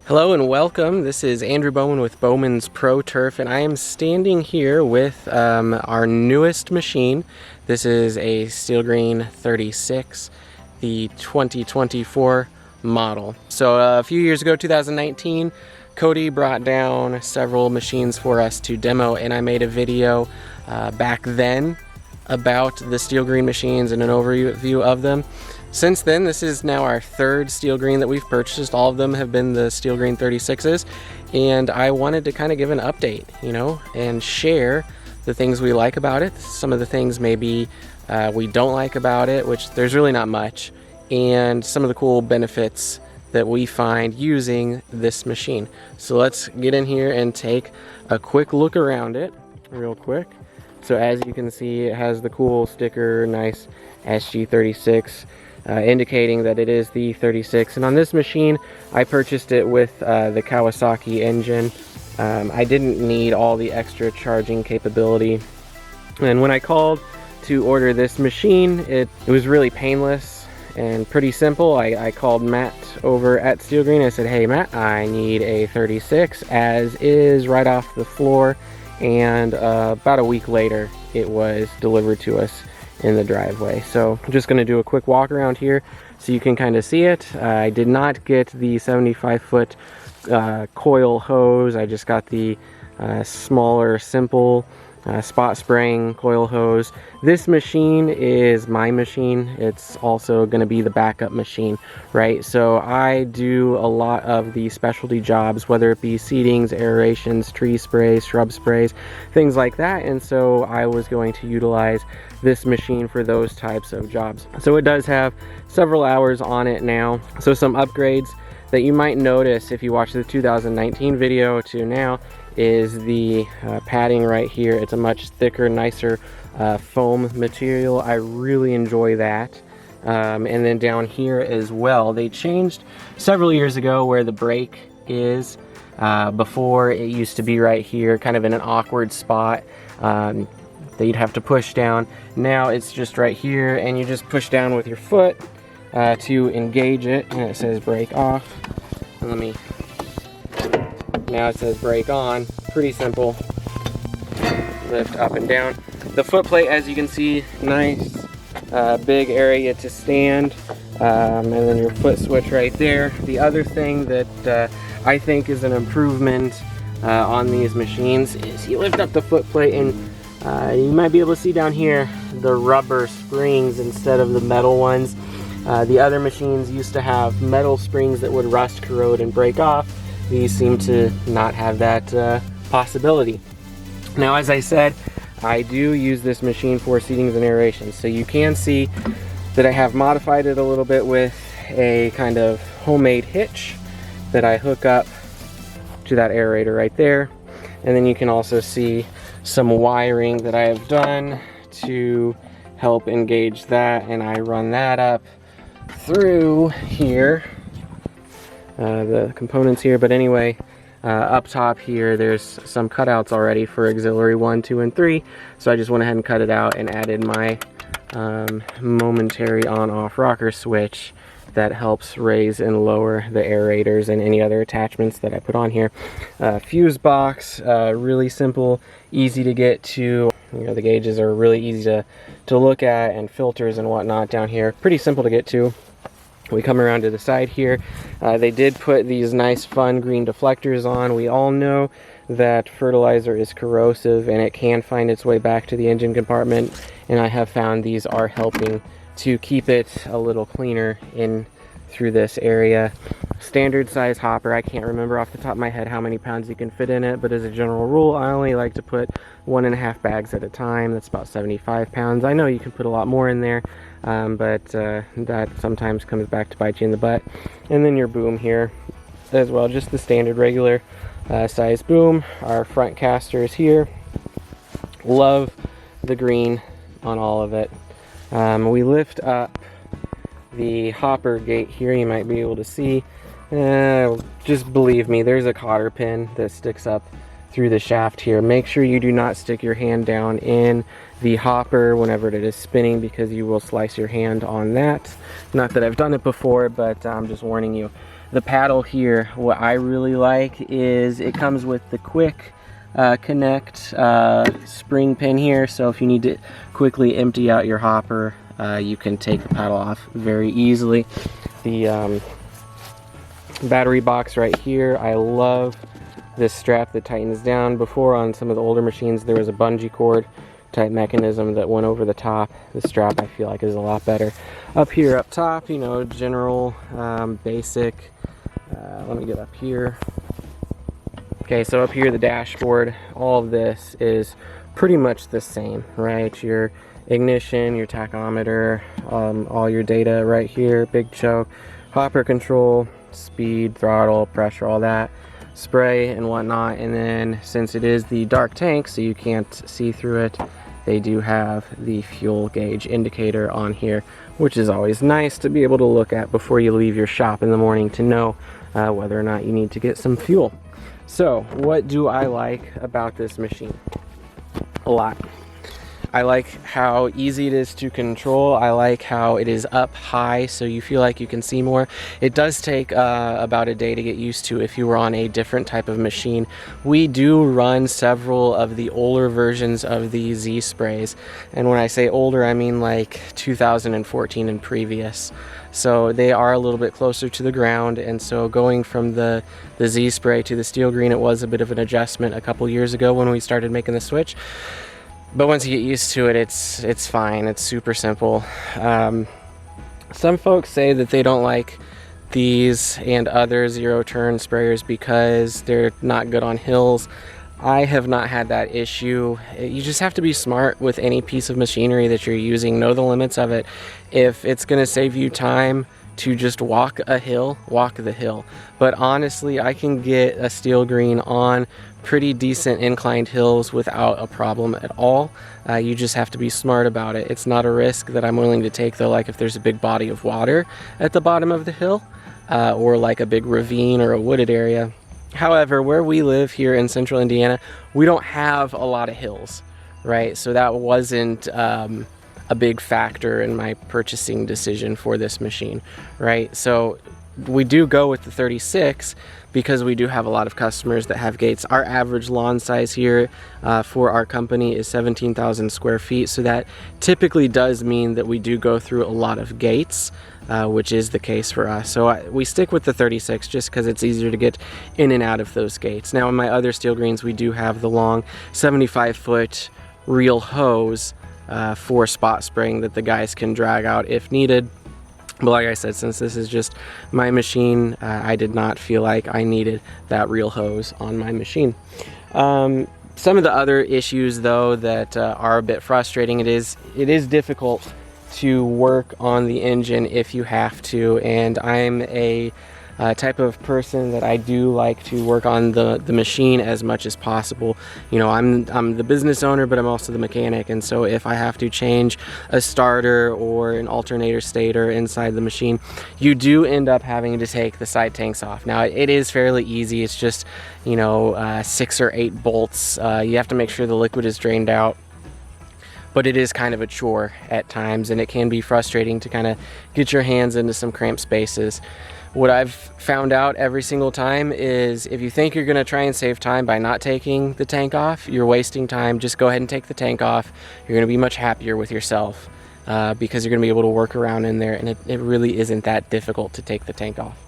Hello and welcome. This is Andrew Bowman with Bowman's Pro Turf, and I am standing here with our newest machine. This is a Steel Green 36, the 2024 model. So a few years ago, 2019, Cody brought down several machines for us to demo, and I made a video back then about the Steel Green machines and an overview of them. Since then, this is now our third Steel Green that we've purchased. All of them have been the Steel Green 36s, and I wanted to kind of give an update, and share the things we like about it, some of the things maybe we don't like about it, which there's really not much, and some of the cool benefits that we find using this machine. So let's get in here and take a quick look around it real quick. So as you can see, it has the cool sticker, nice SG36, indicating that it is the 36. And on this machine, I purchased it with the Kawasaki engine. I didn't need all the extra charging capability. And when I called to order this machine, it was really painless and pretty simple. I called Matt over at Steel Green. I said, "Hey Matt, I need a 36 as is, right off the floor." And about a week later, it was delivered to us in the driveway. So I'm just going to do a quick walk around here so you can kind of see it. I did not get the 75-foot coil hose. I just got the smaller, simple spot spraying coil hose. This machine is my machine. It's also going to be the backup machine, right? So I do a lot of the specialty jobs, whether it be seedings, aerations, tree sprays, shrub sprays, things like that. And so I was going to utilize this machine for those types of jobs. So it does have several hours on it now. So some upgrades that you might notice if you watch the 2019 video to now is the padding right here. It's a much thicker, nicer foam material. I really enjoy that. And then down here as well, they changed several years ago where the brake is. Before, it used to be right here, kind of in an awkward spot that you'd have to push down. Now it's just right here, and you just push down with your foot to engage it, and it says brake off. And now it says brake on. Pretty simple. Lift up and down. The foot plate, as you can see, nice big area to stand, and then your foot switch right there. The other thing that I think is an improvement on these machines is you lift up the foot plate, and you might be able to see down here the rubber springs instead of the metal ones. The other machines used to have metal springs that would rust, corrode, and break off. These seem to not have that possibility. Now, as I said, I do use this machine for seedings and aerations. So you can see that I have modified it a little bit with a kind of homemade hitch that I hook up to that aerator right there. And then you can also see some wiring that I have done to help engage that, and I run that up through here, the components here. But anyway, up top here, there's some cutouts already for auxiliary 1, 2, and 3. So I just went ahead and cut it out and added my momentary on-off rocker switch that helps raise and lower the aerators and any other attachments that I put on here. Fuse box, really simple, easy to get to. The gauges are really easy to look at, and filters and whatnot down here, pretty simple to get to. We come around to the side here. They did put these nice fun green deflectors on. We all know that fertilizer is corrosive and it can find its way back to the engine compartment, and I have found these are helping to keep it a little cleaner in through this area. Standard size hopper. I can't remember off the top of my head how many pounds you can fit in it, but as a general rule, I only like to put 1.5 bags at a time. That's about 75 pounds. I know you can put a lot more in there, but that sometimes comes back to bite you in the butt. And then your boom here as well, just the standard regular size boom. Our front casters here. Love the green on all of it. We lift up the hopper gate here. You might be able to see. Just believe me, there's a cotter pin that sticks up through the shaft here. Make sure you do not stick your hand down in the hopper whenever it is spinning, because you will slice your hand on that. Not that I've done it before, but I'm just warning you. The paddle here, what I really like is it comes with the quick connect spring pin here, so if you need to quickly empty out your hopper, you can take the paddle off very easily. The battery box right here, I love this strap that tightens down. Before, on some of the older machines, there was a bungee cord type mechanism that went over the top. The strap, I feel like, is a lot better. Up here up top, you know, general basic. Let me get up here. Okay, so up here, the dashboard, all of this is pretty much the same, right? Your ignition, your tachometer, all your data right here, big choke, hopper control, speed, throttle, pressure, all that, spray and whatnot. And then since it is the dark tank, so you can't see through it, they do have the fuel gauge indicator on here, which is always nice to be able to look at before you leave your shop in the morning to know whether or not you need to get some fuel. So what do I like about this machine? A lot. I like how easy it is to control. I like how it is up high, so you feel like you can see more. It does take about a day to get used to if you were on a different type of machine. We do run several of the older versions of the Z sprays, and when I say older, I mean like 2014 and previous. So they are a little bit closer to the ground, and so going from the Z spray to the Steel Green, it was a bit of an adjustment a couple years ago when we started making the switch. But once you get used to it, it's fine. It's super simple. Some folks say that they don't like these and other zero-turn sprayers because they're not good on hills. I have not had that issue. You just have to be smart with any piece of machinery that you're using. Know the limits of it. If it's going to save you time to just walk a hill, walk the hill. But honestly, I can get a Steel Green on pretty decent inclined hills without a problem at all. You just have to be smart about it. It's not a risk that I'm willing to take, though, like if there's a big body of water at the bottom of the hill, or like a big ravine or a wooded area. However, where we live here in central Indiana, we don't have a lot of hills, right? So that wasn't a big factor in my purchasing decision for this machine, right? So we do go with the 36 because we do have a lot of customers that have gates. Our average lawn size here for our company is 17,000 square feet. So that typically does mean that we do go through a lot of gates, which is the case for us. So we stick with the 36 just because it's easier to get in and out of those gates. Now in my other Steel Greens, we do have the long 75-foot reel hose for spot spraying that the guys can drag out if needed. But like I said, since this is just my machine, I did not feel like I needed that reel hose on my machine. Some of the other issues, though, that are a bit frustrating, it is difficult to work on the engine if you have to, and I'm a type of person that I do like to work on the machine as much as possible. You know, I'm the business owner, but I'm also the mechanic, and so if I have to change a starter or an alternator stator inside the machine, you do end up having to take the side tanks off. Now it is fairly easy. It's just, you know, 6 or 8 bolts. You have to make sure the liquid is drained out, but it is kind of a chore at times, and it can be frustrating to kind of get your hands into some cramped spaces. What I've found out every single time is if you think you're going to try and save time by not taking the tank off, you're wasting time. Just go ahead and take the tank off. You're going to be much happier with yourself because you're going to be able to work around in there, and it really isn't that difficult to take the tank off.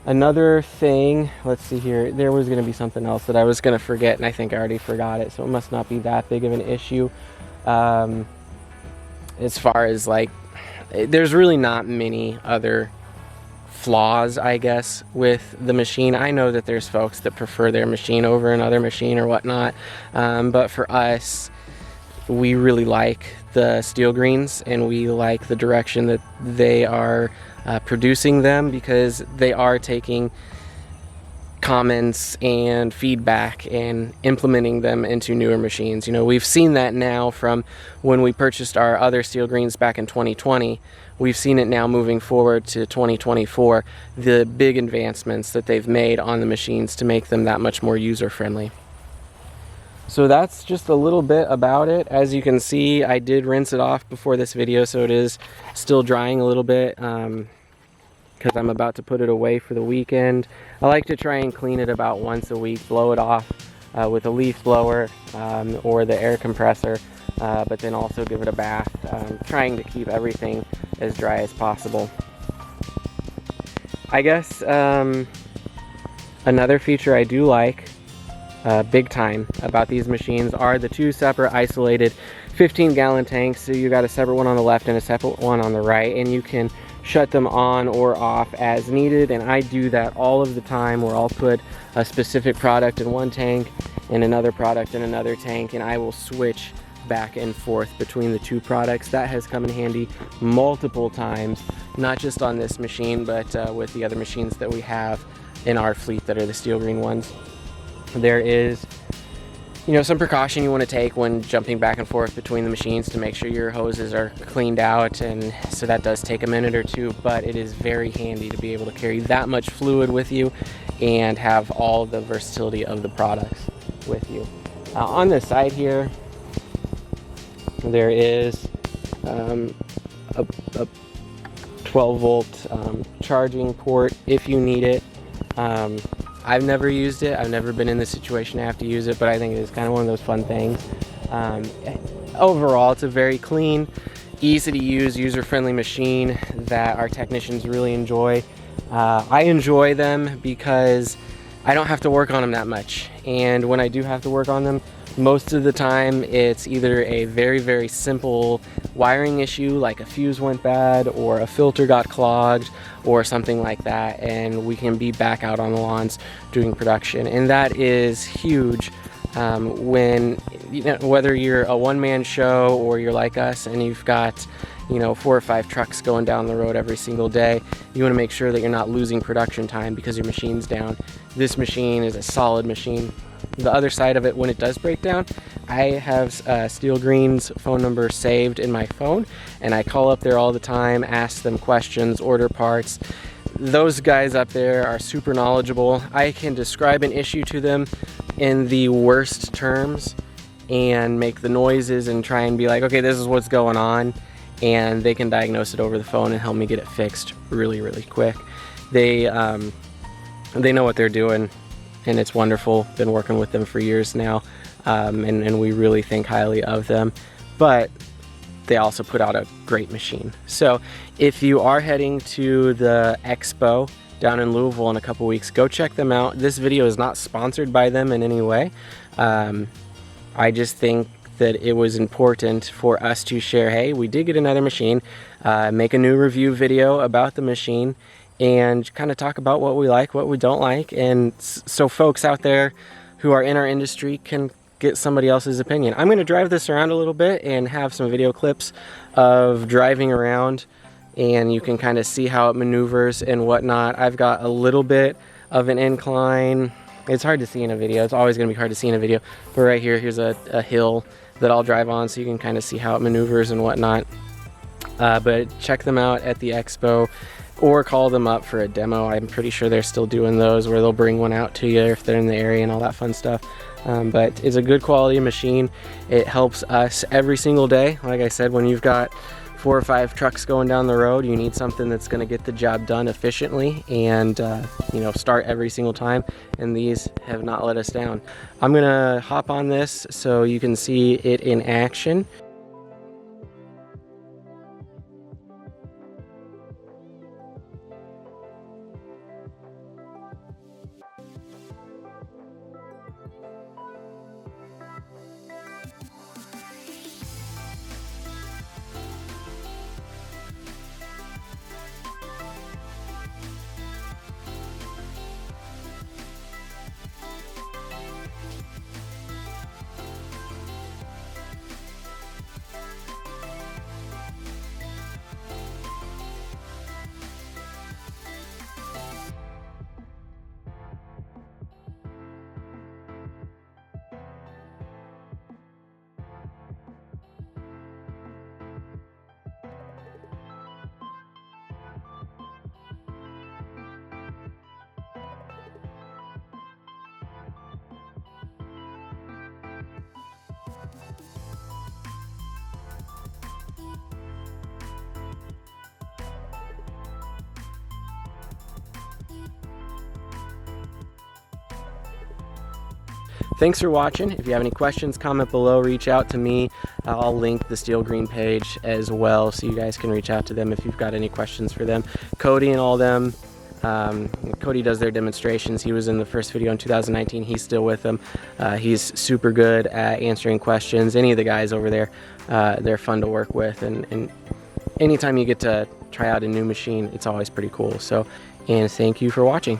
Another thing, let's see here, there was going to be something else that I was going to forget, and I think I already forgot it, so it must not be that big of an issue. As far as like, there's really not many other flaws, I guess, with the machine. I know that there's folks that prefer their machine over another machine or whatnot, but for us, we really like the Steel Greens, and we like the direction that they are producing them, because they are taking comments and feedback and implementing them into newer machines. You know, we've seen that now from when we purchased our other Steel Greens back in 2020. We've seen it now moving forward to 2024, the big advancements that they've made on the machines to make them that much more user-friendly. So that's just a little bit about it. As you can see, I did rinse it off before this video, so it is still drying a little bit. because I'm about to put it away for the weekend. I like to try and clean it about once a week, blow it off with a leaf blower or the air compressor, but then also give it a bath, trying to keep everything as dry as possible. I guess another feature I do like big time about these machines are the two separate isolated 15-gallon tanks. So you got a separate one on the left and a separate one on the right, and you can shut them on or off as needed. And I do that all of the time, where I'll put a specific product in one tank and another product in another tank, and I will switch back and forth between the two products. That has come in handy multiple times, not just on this machine, but with the other machines that we have in our fleet that are the Steel Green ones. There is, you know, some precaution you want to take when jumping back and forth between the machines to make sure your hoses are cleaned out, and so that does take a minute or two, but it is very handy to be able to carry that much fluid with you and have all the versatility of the products with you. On the side here, there is a 12-volt charging port if you need it. I've never used it. I've never been in the situation to have to use it, but I think it is kind of one of those fun things. Overall, it's a very clean, easy to use, user-friendly machine that our technicians really enjoy. I enjoy them because I don't have to work on them that much, and when I do have to work on them, most of the time it's either a very, very simple wiring issue, like a fuse went bad or a filter got clogged or something like that, and we can be back out on the lawns doing production. And that is huge when, you know, whether you're a one-man show or you're like us and you've got, you know, 4 or 5 trucks going down the road every single day. You want to make sure that you're not losing production time because your machine's down. This machine is a solid machine. The other side of it, when it does break down, I have Steel Green's phone number saved in my phone, and I call up there all the time, ask them questions, order parts. Those guys up there are super knowledgeable. I can describe an issue to them in the worst terms and make the noises and try and be like, okay, this is what's going on, and they can diagnose it over the phone and help me get it fixed really, really quick. They know what they're doing, and it's wonderful. Been working with them for years now, and we really think highly of them. But they also put out a great machine. So if you are heading to the expo down in Louisville in a couple weeks, go check them out. This video is not sponsored by them in any way. I just think that it was important for us to share, hey, we did get another machine, make a new review video about the machine, and kind of talk about what we like, what we don't like, and so folks out there who are in our industry can get somebody else's opinion. I'm going to drive this around a little bit and have some video clips of driving around, and you can kind of see how it maneuvers and whatnot. I've got a little bit of an incline. It's hard to see in a video. It's always going to be hard to see in a video. But right here, here's a hill that I'll drive on so you can kind of see how it maneuvers and whatnot. But check them out at the expo or call them up for a demo. I'm pretty sure they're still doing those where they'll bring one out to you if they're in the area and all that fun stuff. But it's a good quality machine. It helps us every single day. Like I said, when you've got 4 or 5 trucks going down the road, you need something that's going to get the job done efficiently and you know, start every single time, and these have not let us down. I'm gonna hop on this so you can see it in action. thanks for watching. If you have any questions, comment below, reach out to me. I'll link the Steel Green page as well, so you guys can reach out to them if you've got any questions for them. Cody and all them, Cody does their demonstrations. He was in the first video in 2019. He's still with them. He's super good at answering questions. Any of the guys over there, they're fun to work with, and anytime you get to try out a new machine, it's always pretty cool. So, and thank you for watching.